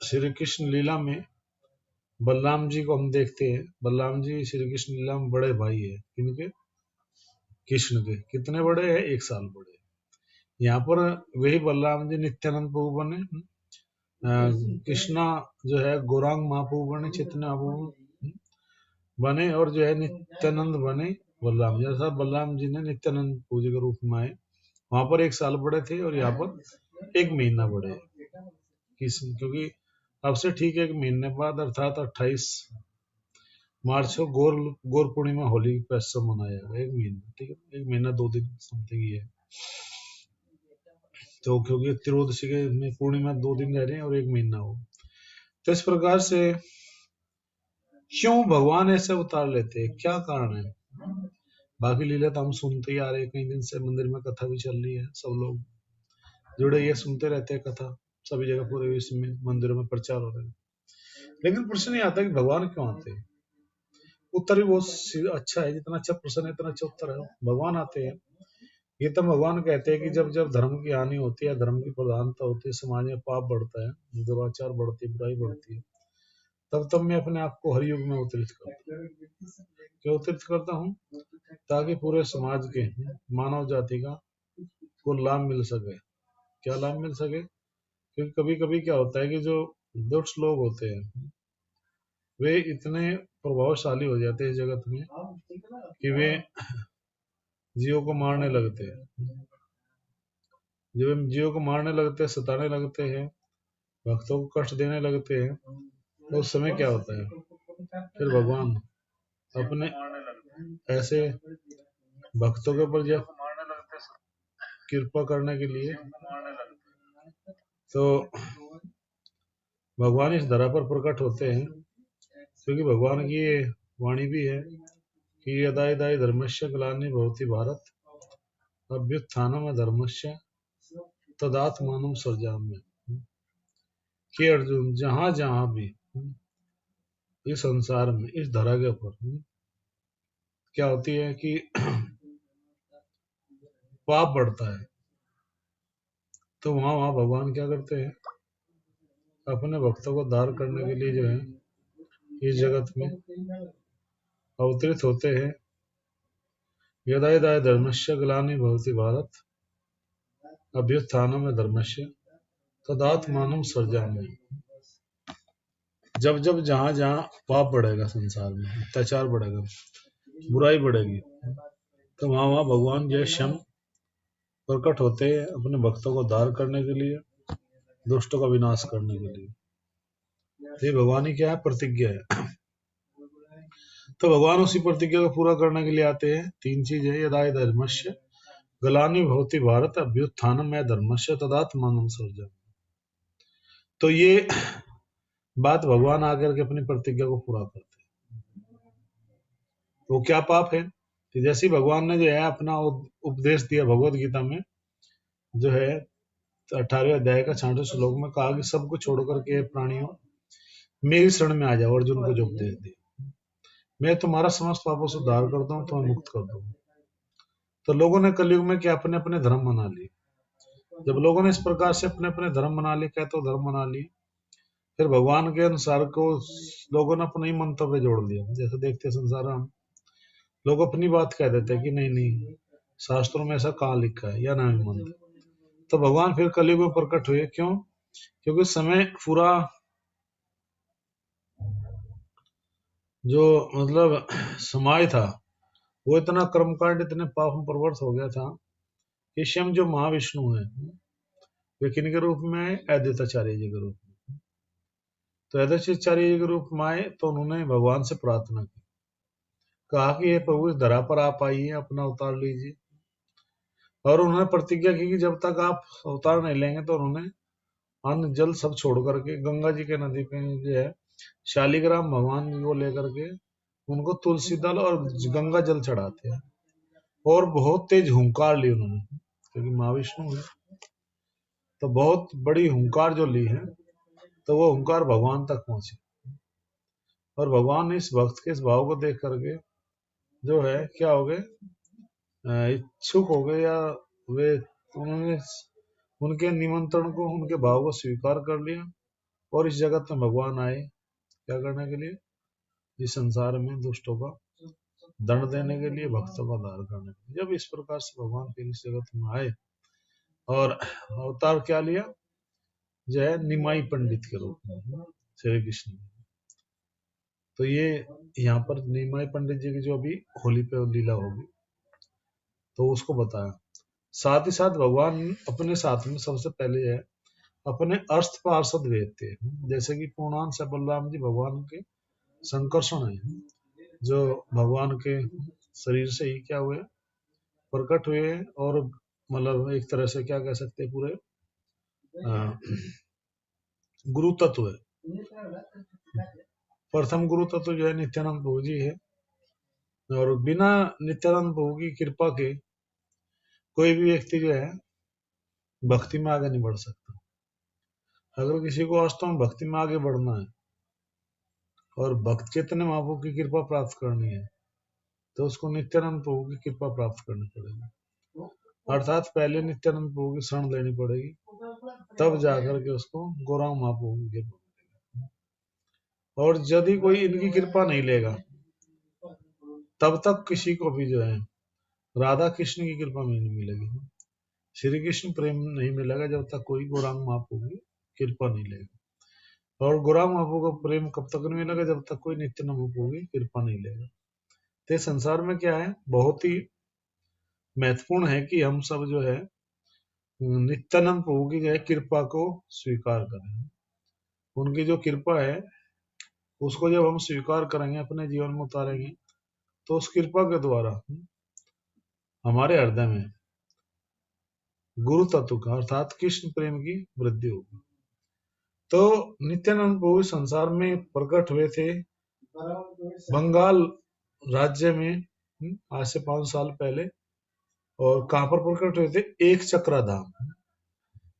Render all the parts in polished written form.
श्री कृष्ण लीला में बलराम जी को हम देखते हैं। बलराम जी श्री कृष्ण लीला में बड़े भाई है किनके? कृष्ण के। कितने बड़े हैं? 1 साल बड़े। यहाँ पर वही बलराम जी नित्यानंद प्रभु बने, कृष्णा जो है गौरांग महाप्रभु बने, चैतन्य महाप्रभु बने, और जो है नित्यानंद बने बलराम जी। अर्थात बलराम जी ने नित्यानंद प्रभु जी के रूप में आए। वहां पर 1 साल बड़े थे और यहाँ पर 1 महीना बड़े। क्योंकि अब से ठीक 1 महीने बाद अर्थात 28 मार्च को गौर पूर्णिमा होली फेस्टिवल मनाया जाएगा। 1 महीना, ठीक है, 1 महीना 2 दिन समथिंग ही है। तो क्योंकि त्रियोदशी के में पूर्णिमा 2 दिन रह रहे हैं और 1 महीना हो, तो इस प्रकार से क्यों भगवान ऐसे उतार लेते हैं, क्या कारण है? बाकी लीला तो हम सुनते ही आ रहे हैं, कई दिन से मंदिर में कथा भी चल रही है, सब लोग जुड़े ये सुनते रहते हैं कथा, सभी जगह पूरे विश्व में मंदिरों में प्रचार हो रहे हैं। लेकिन प्रश्न ये आता है कि भगवान क्यों आते हैं? उत्तर भी बहुत अच्छा है, जितना अच्छा प्रश्न है इतना अच्छा उत्तर है। भगवान आते हैं, ये तो भगवान कहते हैं कि जब जब धर्म की हानि होती है, धर्म की प्रधानता होती है, समाज में पाप बढ़ता है, दुराचार बढ़ती है, बुराई बढ़ती है, तब मैं अपने आप को हर युग में अवतरित करता हूँ। क्यों अवतरित करता हूँ? ताकि पूरे समाज के, मानव जाति का को लाभ मिल सके। क्या लाभ मिल सके? क्योंकि कभी कभी क्या होता है कि जो दुष्ट लोग होते हैं वे इतने प्रभावशाली हो जाते हैं इस जगत में कि वे जीवों को मारने लगते हैं। जब जीवों को मारने लगते हैं, सताने लगते हैं, भक्तों को कष्ट देने लगते हैं, तो उस समय क्या होता है? फिर भगवान अपने ऐसे भक्तों के ऊपर जब कृपा करने के लिए, तो भगवान इस धरा पर प्रकट होते हैं, क्योंकि भगवान की ये वाणी भी है कि यदा यदा धर्मस्य ग्लानिर्भवति भारत अभ्युत्थानम धर्मस्य तदात्मानं सृजाम्यहम्। कि अर्जुन जहां जहां भी इस संसार में, इस धरा के ऊपर क्या होती है कि पाप बढ़ता है, तो वहां वहां भगवान क्या करते हैं? अपने भक्तों को दार करने के लिए जो है इस जगत में अवतरित होते हैं। यदा यदा धर्मस्य ग्लानिर्भवति भारत अभ्युत्थानम धर्मस्य तदात्मानं सृजाम्यहम्। जब जब जहां जहां पाप बढ़ेगा, संसार में अत्याचार बढ़ेगा, बुराई बढ़ेगी, तो वहां वहां भगवान जो है स्वयं प्रकट होते हैं अपने भक्तों को दार करने के लिए, दुष्टों का विनाश करने के लिए। ये भगवान ही क्या है? प्रतिज्ञा है। तो भगवान उसी प्रतिज्ञा को पूरा करने के लिए आते हैं। 3 चीज है, यदा धर्मस्य गलानी भवति भारत अभ्युत्थानम में धर्मस्य तदात्मानं सृजाम्यहम्। तो ये बात भगवान आकर के अपनी प्रतिज्ञा को पूरा करते हैं। वो क्या पाप है कि जैसे भगवान ने जो है अपना उपदेश दिया भगवत गीता में, जो है 18वें अध्याय का 66 श्लोक में कहा कि सबको छोड़ करके प्राणियों मेरी शरण में आ जाओ। अर्जुन को जो उपदेश दिया, मैं तुम्हारा समस्त पापों से उद्धार करता हूँ, तुम्हें मुक्त कर दूंगा। तो लोगों ने कलयुग में क्या अपने अपने धर्म बना लिए। जब लोगों ने इस प्रकार से अपने अपने धर्म बना लिए, क्या तो धर्म बना लिए, फिर भगवान के अनुसार को लोगों ने अपना ही मंतव्य जोड़ लिया। जैसे देखते संसार में लोग अपनी बात कह देते हैं कि नहीं नहीं, शास्त्रों में ऐसा कहाँ लिखा है, या नहीं मानते। तो भगवान फिर कलयुग में प्रकट हुए। क्यों? क्योंकि समय पूरा जो मतलब समाज था वो इतना कर्मकांड, इतने पाप में प्रवृत्त हो गया था कि स्वयं जो महाविष्णु है वे किनके रूप में आए? अद्वैताचार्य जी के रूप में। तो अद्वैताचार्य जी के रूप में आए तो उन्होंने भगवान से प्रार्थना की, कहा कि हे प्रभु, इस धरा पर आप आइए, अपना अवतार लीजिए। और उन्होंने प्रतिज्ञा की कि जब तक आप अवतार नहीं लेंगे, तो उन्होंने अन्न जल सब छोड़ करके गंगा जी के नदी पे जो है शालिग्राम भगवान को लेकर के उनको तुलसी दल और गंगा जल चढ़ाते हैं, और बहुत तेज हुंकार ली उन्होंने, क्योंकि महाविष्णु है तो बहुत बड़ी हुंकार जो ली है, तो वो हुंकार भगवान तक पहुंची। और भगवान ने इस भक्त के इस भाव को देख करके जो है क्या हो गए? इच्छुक हो गए, या वे उन्होंने उनके निमंत्रण को, उनके भाव को स्वीकार कर लिया और इस जगत में भगवान आए क्या करने के लिए, इस संसार में दुष्टों का दंड देने के लिए, भक्तों का उद्धार करने के लिए। जब इस प्रकार से भगवान फिर इस जगत में आए और अवतार क्या लिया, जो है निमाई पंडित के रूप में श्री कृष्ण। तो ये यहाँ पर निमाई पंडित जी की जो अभी होली पे लीला होगी तो उसको बताया। साथ ही साथ भगवान अपने साथ में सबसे पहले है अपने अर्थ पार्षद भेजते हैं, जैसे कि पूर्णांश से बलराम जी भगवान के संकर्षण है, जो भगवान के शरीर से ही क्या हुए, प्रकट हुए, और मतलब एक तरह से क्या कह सकते हैं, पूरे गुरु तत्व है। प्रथम गुरु तत्व जो है नित्यानंद प्रभु जी है, और बिना नित्यानंद प्रभु की कृपा के कोई भी व्यक्ति जो है भक्ति में आगे नहीं बढ़ सकता। अगर किसी को वास्तव में भक्ति में आगे बढ़ना है और भक्त चैतन्य महाप्रभु की कृपा प्राप्त करनी है तो उसको नित्यानंद प्रभु की कृपा प्राप्त करनी पड़ेगी, अर्थात पहले नित्यानंद प्रभु की शरण लेनी पड़ेगी, तब जाकर के उसको गौरांग महाप्रभु की कृपा मिलेगी। और यदि कोई इनकी कृपा नहीं लेगा तब तक किसी को भी जो है राधा कृष्ण की कृपा में नहीं मिलेगी, श्री कृष्ण प्रेम नहीं मिलेगा जब तक कोई गौरांग महाप्रभु की कृपा नहीं लेगा। और गौरांग महाप्रभु का प्रेम कब तक नहीं मिलेगा, जब तक कोई नित्यानंद महाप्रभु की कृपा नहीं लेगा। तो संसार में क्या है, बहुत ही महत्वपूर्ण है कि हम सब जो है नित्यानंद प्रभु की जो है कृपा को स्वीकार करें। उनकी जो कृपा है उसको जब हम स्वीकार करेंगे, अपने जीवन में उतारेंगे, तो उस कृपा के द्वारा हमारे हृदय में गुरु तत्व का अर्थात कृष्ण प्रेम की वृद्धि होगी। तो नित्यानंद प्रभु संसार में प्रकट हुए थे बंगाल राज्य में आज से 5 साल पहले। और कहां पर प्रकट हुए थे, एक चक्र धाम,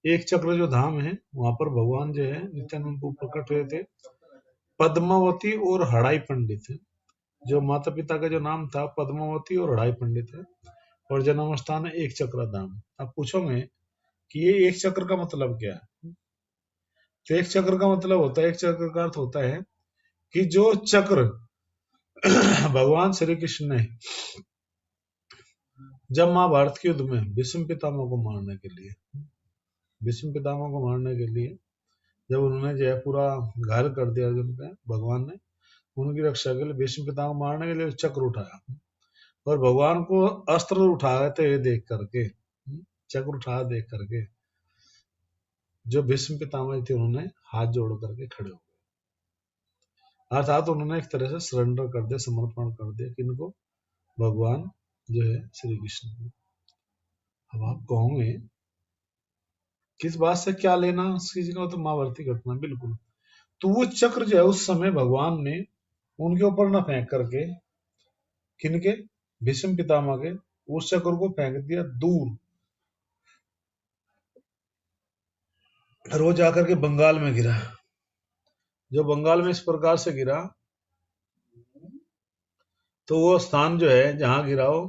एक चक्र जो धाम है वहां पर भगवान जो है नित्यानंद प्रभु प्रकट हुए थे। पद्मावती और हड़ाई पंडित है, जो माता पिता का जो नाम था पद्मावती और हड़ाई पंडित है, और जन्म स्थान है एक चक्र धाम। अब पूछोगे कि ये एक चक्र का मतलब क्या है, तो एक चक्र का मतलब होता है, एक चक्र का अर्थ होता है कि जो चक्र भगवान श्री कृष्ण ने जब महाभारत के युद्ध में भीष्म पितामह को मारने के लिए, भीष्म पितामह को मारने के लिए जब उन्होंने जो है पूरा घायल कर दिया अर्जुन पे, भगवान ने उनकी रक्षा के लिए भीष्म पितामह को मारने के लिए चक्र उठाया, और भगवान को अस्त्र उठाते देख करके, चक्र उठा देख करके जो भीष्म पितामह थे उन्होंने हाथ जोड़ करके खड़े हो गए, अर्थात उन्होंने एक तरह से सरेंडर कर दिया, समर्पण कर दिया किनको, भगवान जो है श्री कृष्ण को। अब आप कहोगे किस बात से क्या लेना किसी का, तो महाभारती घटना बिल्कुल। तो वो चक्र जो है उस समय भगवान ने उनके ऊपर न फेंक करके, किनके, भीष्म पितामह के, उस चक्र को फेंक दिया दूर, और वो जाकर के बंगाल में गिरा। जो बंगाल में इस प्रकार से गिरा तो वो स्थान जो है जहां गिरा हो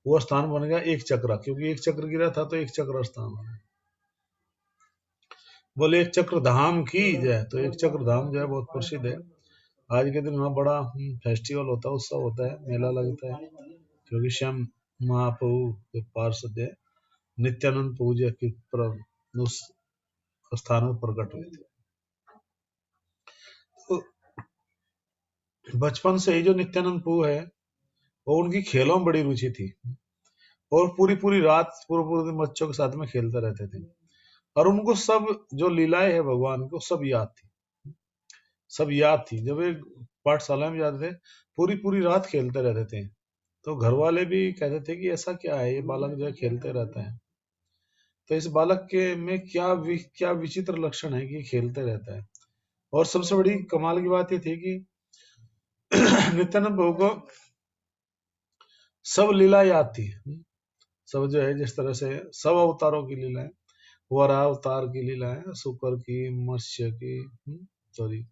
वो स्थान बन गया एक चक्र, क्योंकि एक चक्र गिरा था तो एक चक्र स्थान है। बोले एक चक्र धाम की जय, तो एक चक्र धाम जो है बहुत प्रसिद्ध है। आज के दिन वहाँ बड़ा फेस्टिवल होता है, उत्सव होता है, मेला लगता है, क्योंकि श्याम महाप्रभु के पार्षद है नित्यानंद प्रभु जी की उस स्थान में प्रकट हुए थे। तो बचपन से ही जो नित्यानंद प्रभु है वो उनकी खेलों में बड़ी रुचि थी, और पूरी पूरी रात पूरे पूरे दिन बच्चों के साथ में खेलते रहते थे, और उनको सब जो लीलाएं है भगवान को सब याद थी, सब याद थी। जब वे पाठशाला में जाते थे पूरी पूरी रात खेलते रहते थे, तो घर वाले भी कहते थे कि ऐसा क्या है, ये बालक जो है खेलते रहता है, तो इस बालक के में क्या विचित्र लक्षण है कि खेलते रहता है। और सबसे बड़ी कमाल की बात ये थी कि नित्यानंद प्रभु को सब लीला याद थी, सब जो है जिस तरह से सब अवतारों की लीलाएं, वराह अवतार की लीलाएं, शुक्र की, मत्स्य की, सॉरी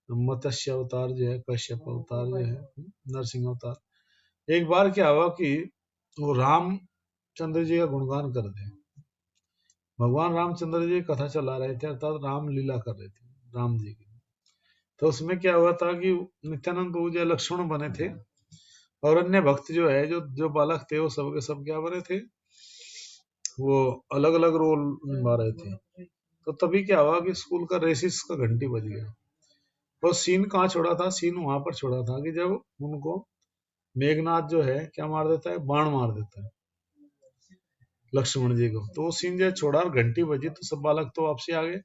मत्स्य अवतार जो है, कश्यप अवतार जो है, नरसिंह अवतार। एक बार क्या हुआ कि वो रामचंद्र जी का गुणगान कर रहे, भगवान रामचंद्र जी कथा चला रहे थे, अर्थात राम लीला कर रहे थे, राम जी की। तो उसमें क्या हुआ था कि नित्यानंद प्रभु जो लक्ष्मण बने थे और अन्य भक्त जो है जो जो बालक थे वो सब के सब क्या बने थे, वो अलग अलग रोल निभा रहे थे। तो तभी क्या हुआ कि स्कूल का रेसिस का घंटी बज गया। वो सीन कहाँ छोड़ा था, सीन वहां पर छोड़ा था कि जब उनको मेघनाथ जो है क्या मार देता है, बाण मार देता है लक्ष्मण जी को। तो वो सीन जो छोड़ा और घंटी बजी तो सब बालक तो वापसी आ गए,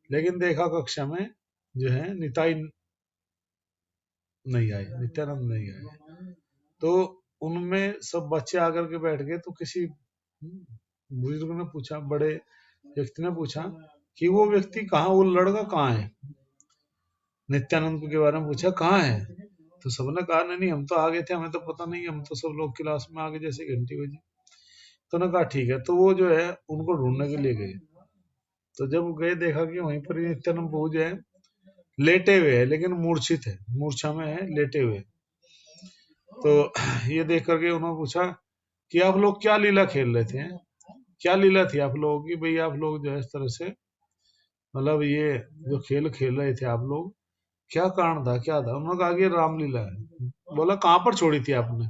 लेकिन देखा कक्षा में जो है निताई नहीं आए, नित्यानंद नहीं आए। तो उनमें सब बच्चे आकर के बैठ गए। तो किसी बुजुर्ग ने पूछा, बड़े व्यक्ति ने पूछा कि वो व्यक्ति कहाँ, वो लड़का कहाँ है। नित्यानंद के बारे में पूछा कहाँ है, तो सबने कहा नहीं नहीं हम तो आ गए थे, हमें तो पता नहीं, हम तो सब लोग क्लास में आ गए जैसे घंटी बजी। तो उन्होंने कहा ठीक है। तो वो जो है उनको ढूंढने के लिए गए। तो जब गए देखा कि वहीं पर नित्यानंद प्रभु जो है लेटे हुए है, लेकिन मूर्छित है, मूर्छा में है, लेटे हुए। तो ये देख करके उन्होंने पूछा कि आप लोग क्या लीला खेल रहे थे, क्या लीला थी आप लोगों की, भाई आप लोग जो है इस तरह से, मतलब ये जो खेल खेल रहे थे आप लोग, क्या कारण था, क्या था। उन्होंने कहा कि रामलीला है। बोला कहाँ पर छोड़ी थी आपने।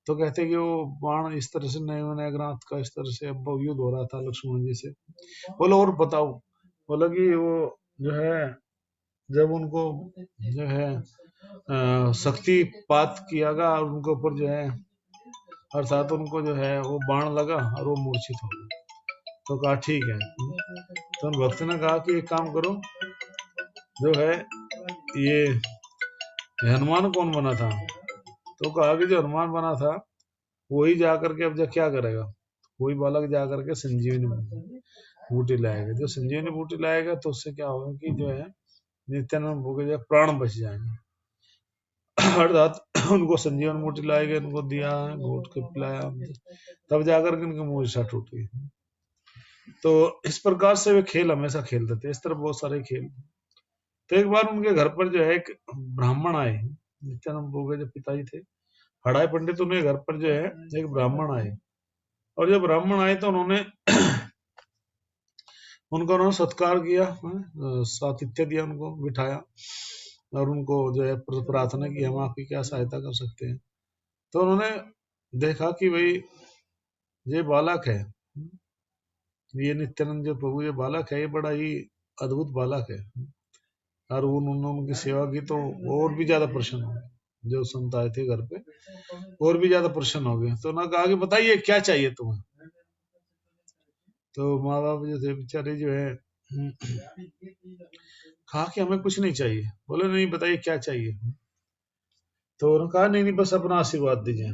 तो कहते कि वो बाण इस तरह से नए नाथ का इस तरह से अब युद्ध हो रहा था लक्ष्मण जी से। बोलो और बताओ। बोला कि वो जो है जब उनको जो है शक्तिपात किया गया और उनके ऊपर जो है अर्थात उनको जो है वो बाण लगा और वो मूर्छित हो गए। तो कहा ठीक है। तो उन भक्त ने कहा कि एक काम करो, जो है ये हनुमान कौन बना था। तो कहा कि जो हनुमान बना था वही जा करके अब क्या करेगा, वही बालक जा करके संजीवनी बूटी लाएगा। जो संजीवनी बूटी लाएगा तो उससे क्या होगा कि जो है नित्यानंद प्रभु के जो प्राण बच जाएंगे। अर्थात उनको संजीवन बूटी लाएगा, उनको दिया, घोट के पिलाया, तब जाकर के उनकी मूर्छा टूट गई। तो इस प्रकार से वे खेल हमेशा खेलते थे, इस तरह बहुत सारे खेल। तो एक बार उनके घर पर जो है एक ब्राह्मण आए, नित्यानंद प्रभु के जो पिताजी थे हड़ाई पंडित, उनके घर पर जो है एक ब्राह्मण आए। और जब ब्राह्मण आए तो उन्होंने उनका उन्होंने सत्कार किया, सातिथ्य दिया, उनको बिठाया और उनको जो है प्रार्थना की हम आपकी क्या सहायता कर सकते हैं। तो उन्होंने देखा कि भाई ये बालक है, ये नित्यानंद जो प्रभु ये बालक है, ये बड़ा ही अद्भुत बालक है। और उन्होंने उनकी सेवा की तो और भी ज्यादा प्रसन्न हो गए। जो संत आए थे घर पे और भी ज्यादा प्रसन्न हो गए। तो उन्होंने कहा कि बताइए क्या चाहिए तुम्हें। तो माँ बाप जो थे बेचारे जो है कहा कि हमें कुछ नहीं चाहिए। बोले नहीं बताइए क्या चाहिए। तो उन्होंने कहा नहीं नहीं बस अपना आशीर्वाद दीजिए।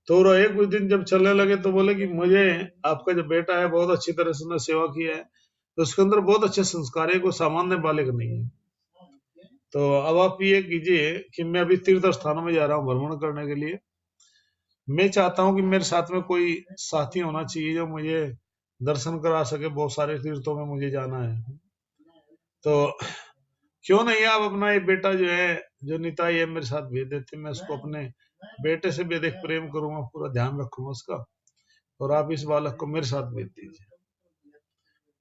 तो रहे कुछ दिन जब चलने लगे तो बोले कि मुझे आपका जो बेटा है बहुत अच्छी तरह से उसने सेवा की है, तो उसके अंदर बहुत अच्छे संस्कार है, कोई सामान्य बालक नहीं है। तो अब आप ये कीजिए कि मैं अभी तीर्थ स्थानों में जा रहा हूँ भ्रमण करने के लिए। मैं चाहता हूँ कि मेरे साथ में कोई साथी होना चाहिए जो मुझे दर्शन करा सके, बहुत सारे तीर्थों में मुझे जाना है। तो क्यों नहीं आप अपना ये बेटा जो है जो निताई है मेरे साथ भेज देते, मैं उसको अपने बेटे से भी अधिक प्रेम करूंगा, पूरा ध्यान रखूंगा उसका, और आप इस बालक को मेरे साथ भेज दीजिए।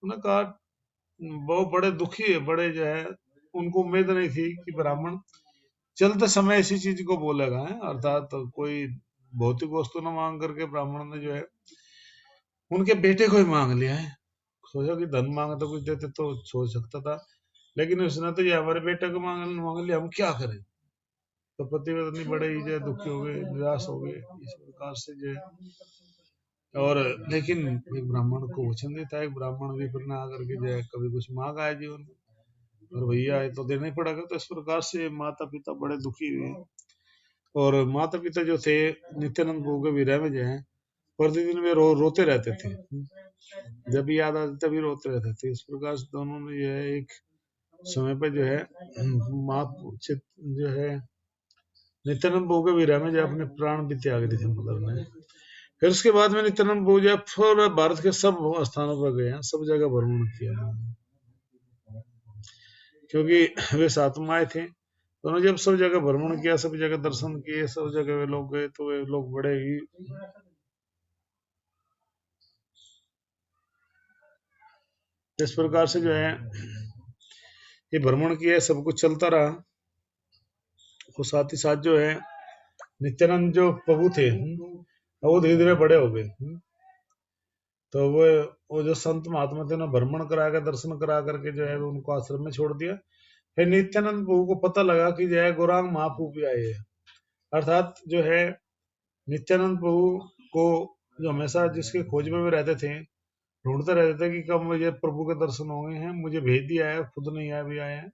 उन्होंने कहा वो बड़े दुखी है, बड़े जो है उनको उम्मीद नहीं थी कि ब्राह्मण चलते समय इसी चीज को बोलेगा है। अर्थात तो कोई भौतिक वस्तु न मांग करके ब्राह्मण ने जो है उनके बेटे को ही मांग लिया है। सोचा कि धन मांग तो कुछ देते तो सोच सकता था, लेकिन उसने तो ये हमारे बेटे को मांग मांग लिया, हम क्या करें। तो पति पत्नी बड़े ही जो है दुखी हो गए, निराश हो गए इस प्रकार से जो है। और लेकिन एक ब्राह्मण को वचन देता है, एक ब्राह्मण भी फिर ना आकर के जो है कभी कुछ मांग आए जीवन में, और भैया है तो देना ही पड़ेगा। तो इस प्रकार से माता पिता बड़े दुखी हुए। और माता पिता जो थे नित्यानंद प्रभु के विरह में जो है प्रतिदिन वे रोते रहते थे। जब भी याद आती तभी रोते रहते थे। इस प्रकार से दोनों ने जो है एक समय पर जो है माँ जो है नित्यानंद प्रभु के विरह में जो अपने प्राण भी त्याग दिए थे मदर ने। फिर उसके बाद में नित्यानंद प्रभु जो है पूरे भारत के सब स्थानों पर गए हैं, सब जगह भ्रमण किया, क्योंकि वे साथ में आए थे। उन्होंने जब सब जगह भ्रमण किया, सब जगह दर्शन किए, सब जगह वे लोग गए, तो वे लोग बड़े ही इस प्रकार से जो है ये भ्रमण किया, सब कुछ चलता रहा। और साथ ही साथ जो है नित्यानंद जो प्रभु थे, वो धीरे धीरे बड़े हो गए। तो वो जो संत महात्मा थे ना, भ्रमण करा के दर्शन करा करके जो है वो उनको आश्रम में छोड़ दिया। फिर नित्यानंद प्रभु को पता लगा कि जो है गौरांग महाप्रभु भी आए हैं। अर्थात जो है नित्यानंद प्रभु को जो हमेशा जिसके खोज में वे रहते थे, ढूंढते रहते थे कि कब मुझे प्रभु के दर्शन हो गए हैं, मुझे भेज दिया है, खुद नहीं आया भी आए हैं,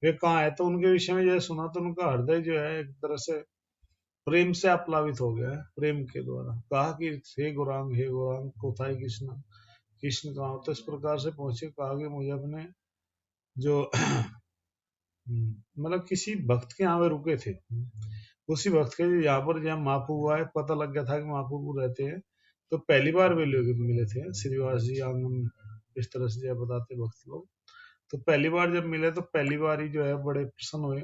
वे कहाँ है। तो उनके विषय में जो है सुना तो उनका हृदय जो है एक तरह से प्रेम से आप्लावित हो गया है। प्रेम के द्वारा कहा कि हे गौरांग कोथाई कृष्ण, कृष्ण कहाँ हो। तो इस प्रकार से पहुंचे, कहा कि मुझे अपने जो मतलब किसी भक्त के यहाँ वे रुके थे, उसी भक्त के यहाँ पर जब महाप्रभु आए, पता लग गया था कि महाप्रभु रहते हैं। तो पहली बार वे लोग मिले थे, श्रीवास जी आंगन इस तरह से जब बताते भक्त लोग। तो पहली बार जब मिले तो पहली बार ही जो है बड़े प्रसन्न हुए,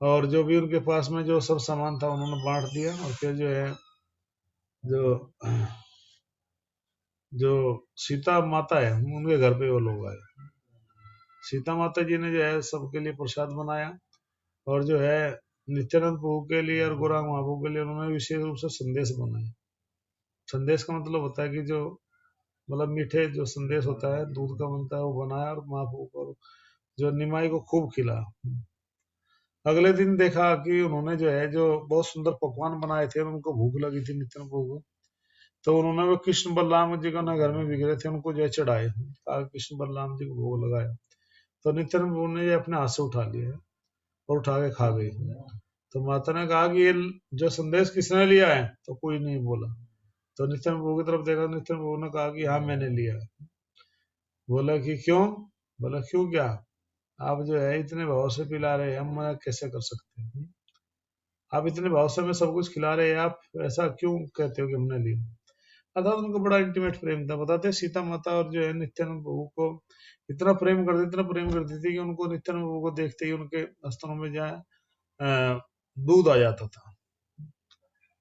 और जो भी उनके पास में जो सब सामान था उन्होंने बांट दिया। और फिर जो है जो जो सीता माता है उनके घर पे वो लोग आए। सीता माता जी ने जो है सबके लिए प्रसाद बनाया, और जो है नित्यानंद प्रभु के लिए और गौरांग महाप्रभु के लिए उन्होंने विशेष रूप से संदेश बनाए। संदेश का मतलब होता है कि जो मतलब मीठे जो संदेश होता है दूध का बनता है, वो बनाया और महाप्रभु को जो निमाई को खूब खिलाया। अगले दिन देखा कि उन्होंने जो है जो बहुत सुंदर पकवान बनाए थे, उनको भूख लगी थी नित्यानंद प्रभु को। तो उन्होंने वो कृष्ण बलराम जी को ना घर में बिगड़े थे, उनको जो है चढ़ाए, कृष्ण बलराम जी को भोग लगाया। तो नित्यानंद प्रभु ने अपने हाथ से उठा लिया और उठा के खा गई। तो माता ने कहा कि ये जो संदेश किसने लिया है, तो कोई नहीं बोला। तो नित्यानंद प्रभु की तरफ देखा, नित्यानंद प्रभु ने कहा कि हाँ मैंने लिया है। बोला कि क्यों? बोला क्यों क्या, आप जो है इतने भाव से पिला रहे हैं, हम मना कैसे कर सकते हैं। आप इतने भाव से हमें सब कुछ खिला रहे हैं, आप ऐसा क्यों कहते हो कि हमने लिया। अर्थात उनको बड़ा इंटीमेट प्रेम था। बताते हैं सीता माता और जो है नित्यानंद प्रभु को इतना प्रेम करती, इतना प्रेम करती थी कि उनको नित्यानंद प्रभु को देखते ही उनके स्तनों में जो है दूध आ जाता था।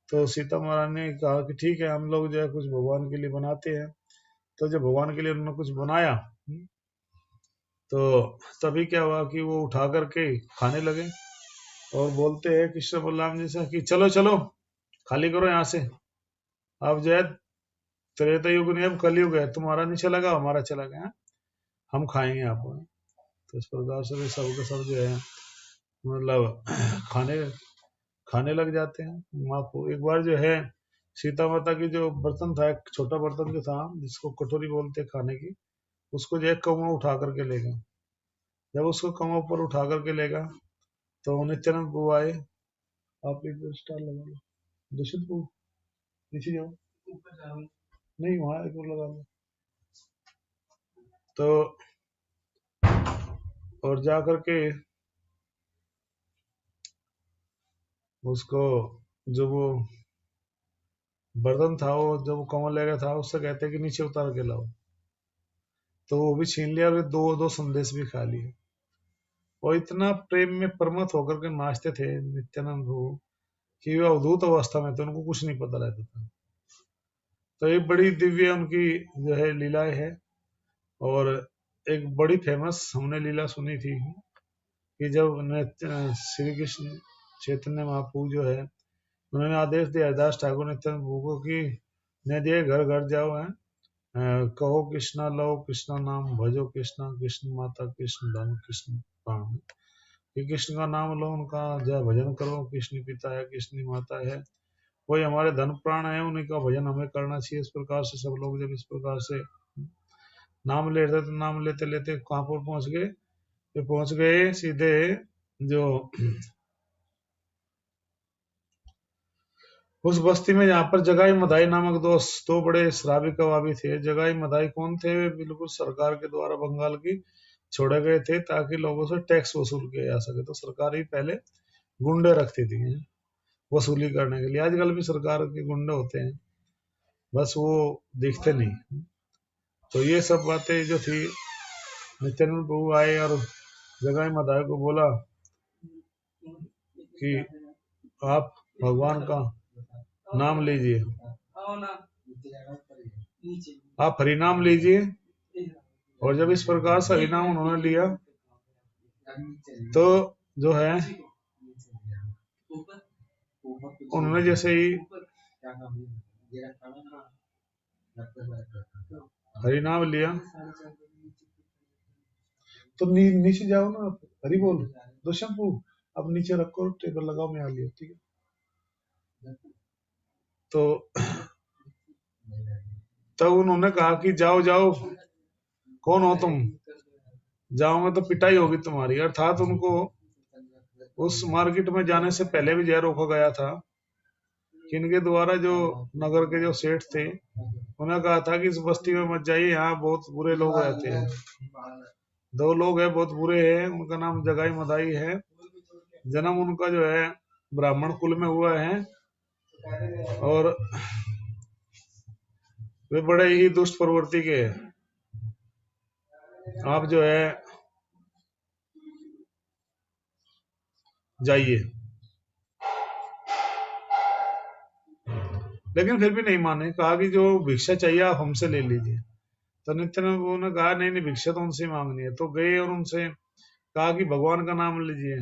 तो सीता महारानी ने कहा कि ठीक है, हम लोग जो है कुछ भगवान के लिए बनाते हैं। तो जब भगवान के लिए उन्होंने कुछ बनाया, तो तभी क्या हुआ कि वो उठा करके खाने लगे, और बोलते हैं कृष्ण बलराम जी से कि चलो चलो खाली करो यहाँ से, अब जो है त्रेता युग नहीं अब कलयुग है, तुम्हारा नहीं चलेगा हमारा चला गया, हम खाएंगे आपको। तो इस प्रकार से भी सब के सब जो है मतलब खाने खाने लग जाते हैं। माँ को एक बार जो है सीता माता की जो बर्तन था, एक छोटा बर्तन जो था जिसको कटोरी बोलते खाने की, उसको जो है कौवा उठा करके ले गया। जब उसको कौवा ऊपर उठा करके ले गया, तो नित्यानंद प्रभु आए। आप एक बार स्टार लगा लो, दूषित प्रभु नीचे जाओ, नहीं वहां एक बार लगा लो। तो और जा करके उसको जो वो बर्तन था, वो जब कौवा ले गया था, उससे कहते कि नीचे उतार के लाओ। तो वो भी छीन लिया, और दो दो संदेश भी खा लिए। और इतना प्रेम में प्रमथ होकर के नाचते थे नित्यानंद प्रभु कि वे अवधूत अवस्था में थे, उनको कुछ नहीं पता रहता था। तो ये बड़ी दिव्य उनकी जो है लीलाएं है। और एक बड़ी फेमस हमने लीला सुनी थी कि जब श्री कृष्ण चैतन्य महाप्रभु जो है उन्होंने आदेश दिया हरिदास ठाकुर नित्यानंद प्रभु को कि न दिए घर घर जाओ है, कहो कृष्णा लो कृष्णा नाम, भजो कृष्णा, कृष्ण माता कृष्ण धन कृष्ण प्राण। कि कृष्ण का नाम लो, उनका जय भजन करो, कृष्ण पिता है कृष्ण माता है, वही हमारे धन प्राण है, उन्हीं का भजन हमें करना चाहिए। इस प्रकार से सब लोग जब इस प्रकार से नाम ले रहे थे, तो नाम लेते लेते कहाँ पर पहुंच गए, ये पहुंच गए सीधे जो उस बस्ती में जहाँ पर जगाई मदाई नामक दो बड़े शराबी कबाबी थे। जगाई मदाई कौन थे? वे बिल्कुल सरकार के द्वारा बंगाल की छोड़े गए थे ताकि लोगों से टैक्स वसूल किया जा सके। तो सरकार ही पहले गुंडे रखती थी वसूली करने के लिए। आजकल भी सरकार के गुंडे होते हैं, बस वो दिखते नहीं। तो ये सब बातें जो थी, नित्यानंद प्रभु आए और जगाई मदाई को बोला कि आप भगवान का नाम लीजिए, आप हरिनाम लीजिए। और जब इस प्रकार से हरिनाम उन्होंने लिया, तो जो है उन्होंने जैसे ही हरि नाम लिया तो नीचे जाओ ना, हरि बोल दो शैम्पू अब नीचे रखो, टेबल लगाओ, मैं आ लिया, ठीक है। तो तब उन्होंने कहा कि जाओ जाओ, कौन हो तुम, जाओगे तो पिटाई होगी तुम्हारी। अर्थात उनको उस मार्केट में जाने से पहले भी यह रोका गया था कि इनके द्वारा जो नगर के जो सेठ थे उन्हें कहा था कि इस बस्ती में मत जाइए, यहाँ बहुत बुरे लोग रहते हैं। दो लोग हैं बहुत बुरे हैं, उनका नाम जगाई मदाई है। जन्म उनका जो है ब्राह्मण कुल में हुआ है और वे बड़े ही दुष्ट प्रवृत्ति के हैं। आप जो है जाइए, लेकिन फिर भी नहीं माने। कहा कि जो भिक्षा चाहिए आप हमसे ले लीजिए। तो नित्यानंद ने कहा नहीं नहीं, भिक्षा तो उनसे मांगनी है। तो गए और उनसे कहा कि भगवान का नाम लीजिए।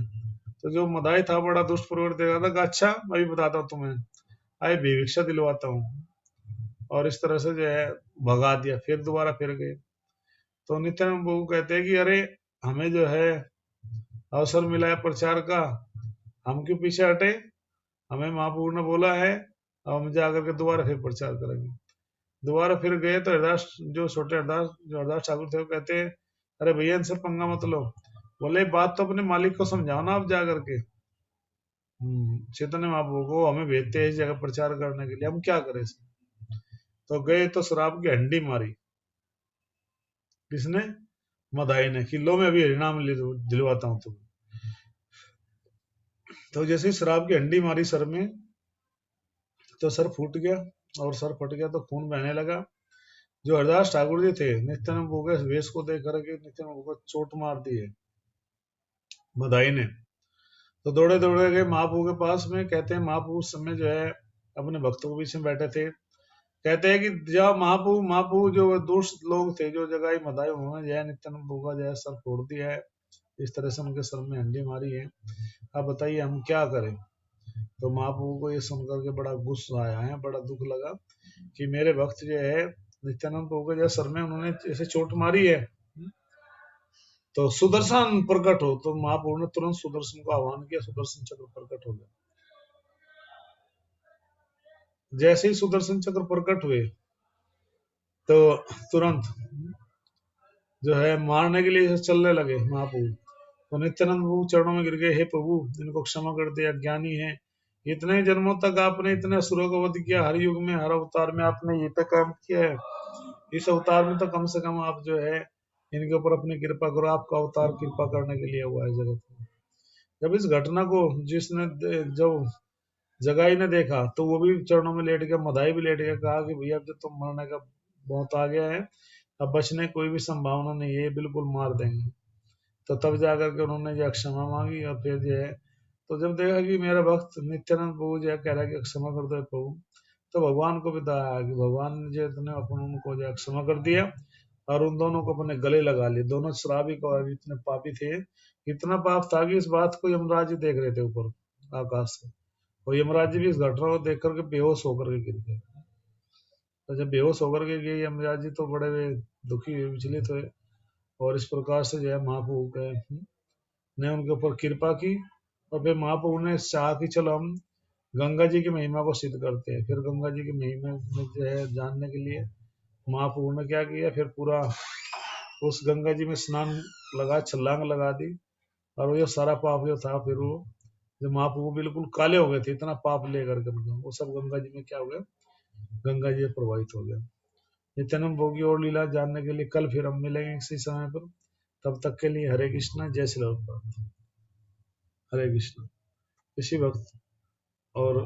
तो जो मदाई था बड़ा दुष्ट प्रवृत्ति का था, अच्छा अभी बताता हूँ तुम्हें, आए भिक्षा दिलवाता हूँ। और इस तरह से जो है भगा दिया। फिर दोबारा फिर गए तो नित्यानंद बाबू कहते हैं कि अरे हमें जो है अवसर मिला है प्रचार का, हम क्यों पीछे हटे, हमें महाप्रभु ने बोला है, अब हम जाकर के दोबारा फिर प्रचार करेंगे। दोबारा फिर गए तो हरदास, जो छोटे हरदास, जो हरदास ठाकुर थे, वो कहते हैं अरे भैया इनसे पंगा मत लो। बोले बात तो अपने मालिक को समझाओ ना आप जाकर के। चैतन्य महाप्रभु को हमें भेजते हैं इस जगह प्रचार करने के लिए, हम क्या करें। तो गए तो शराब की हंडी मारी। किसने? मदाई ने, कि लो मैं अभी हरिनाम दिलवाता हूँ तुम्हें। तो जैसे ही शराब की हंडी मारी सर में, तो सर फूट गया, और सर फट गया तो खून बहने लगा। जो हरदास ठाकुर जी थे, नित्यानंद प्रभु के वेश को देख करके नित्यानंद प्रभु को चोट मार दी है मदाई ने। तो दौड़े दौड़े गए महाप्रभु के पास में। कहते हैं महाप्रभु उस समय जो है अपने भक्तों के बीच में बैठे थे। कहते हैं कि जब महाप्रभु महाप्रभु जो दुष्ट लोग थे, जो जगह मदाई, उन्होंने जो है नित्यानंद प्रभु का जो है सर फोड़ दिया है, इस तरह से उनके सर में हंडी मारी है, अब बताइए हम क्या करें। तो महाप्रभु को ये सुनकर के बड़ा गुस्सा आया है, बड़ा दुख लगा कि मेरे भक्त जो है नित्यानंद प्रभु के जो सर में उन्होंने ऐसे चोट मारी है, तो सुदर्शन प्रकट हो। तो महाप्रभु ने तुरंत सुदर्शन को आह्वान किया, सुदर्शन चक्र प्रकट हो गया। जैसे ही सुदर्शन चक्र प्रकट हुए तो तुरंत जो है मारने के लिए चलने लगे महाप्रभु। तो नित्यानंद प्रभु चरणों में गिर गए, हे प्रभु इनको क्षमा कर दे, अज्ञानी है, इतने जन्मों तक आपने इतने असुरों का वध किया, हर युग में हर अवतार में आपने ये तक काम किया है, इस अवतार में तो कम से कम आप जो है इनके ऊपर अपनी कृपा करो, आपका अवतार कृपा करने के लिए हुआ है जगत में। जब इस घटना को जिसने जब जगाई ने देखा तो वो भी चरणों में लेट गया, मदाई भी लेट गया। कहा कि भैया अब जो तुम मरने का बहुत आ गया है, अब बचने की कोई भी संभावना नहीं है, बिल्कुल मार देंगे। तो तब जाकर के उन्होंने जो क्षमा मांगी, और फिर जो है तो जब देखा कि मेरा भक्त नित्यानंद प्रभु जो है कह रहा है कि क्षमा कर दो प्रभु, तो भगवान को भी दया कि भगवान ने जो इतने अपन उनको जो क्षमा कर दिया, और उन दोनों को अपने गले लगा लिए। दोनों शराबी को इतने पापी थे, इतना पाप था कि इस बात को यमराज जी देख रहे थे ऊपर आकाश से, और यमराज जी भी इस घटना को देख करके बेहोश होकर के गिर गए। तो जब बेहोश होकर के गए यमराज जी, तो बड़े दुखी हुए, विचलित हुए, और इस प्रकार से जो है महाप्रभु के ने उनके ऊपर कृपा की। और फिर महाप्रभु ने चाहा कि चलो हम गंगा जी की महिमा को सिद्ध करते हैं। फिर गंगा जी की महिमा में जो है जानने के लिए महाप्रभु ने क्या किया, फिर पूरा उस गंगा जी में स्नान लगा, छलांग लगा दी, और वो सारा पाप जो था, फिर वो जो महाप्रभु बिल्कुल काले हो गए थे इतना पाप लेकर के, वो सब गंगा जी में क्या हो गया, गंगा जी प्रभावित हो गया। नित्यानंद भोगी और लीला जानने के लिए कल फिर हम मिलेंगे इसी समय पर। तब तक के लिए हरे कृष्णा, जय श्री राम, हरे कृष्णा। इसी वक्त और